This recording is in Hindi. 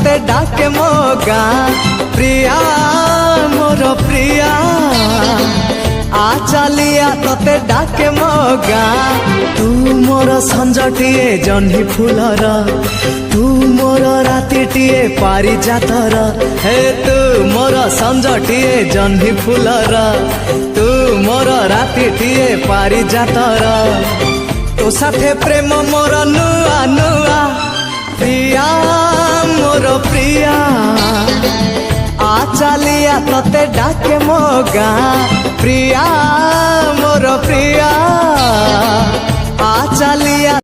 तते डाके मो गाँ प्रिया मोर प्रिया आ चलिया तते डाके मो गाँ तू मोर संजटिए जह्नी फुलर तू मोर रातिटिए पारिजातर हे तू मोर संजटिए जह्नी फुलर तू मोर रातिटिए पारिजातर तो साथे प्रेम मोर नुआ नुआ प्रिया मोर प्रिया आ चलिया तते डाके मो गाँ प्रिया मोर प्रिया आ चलिया।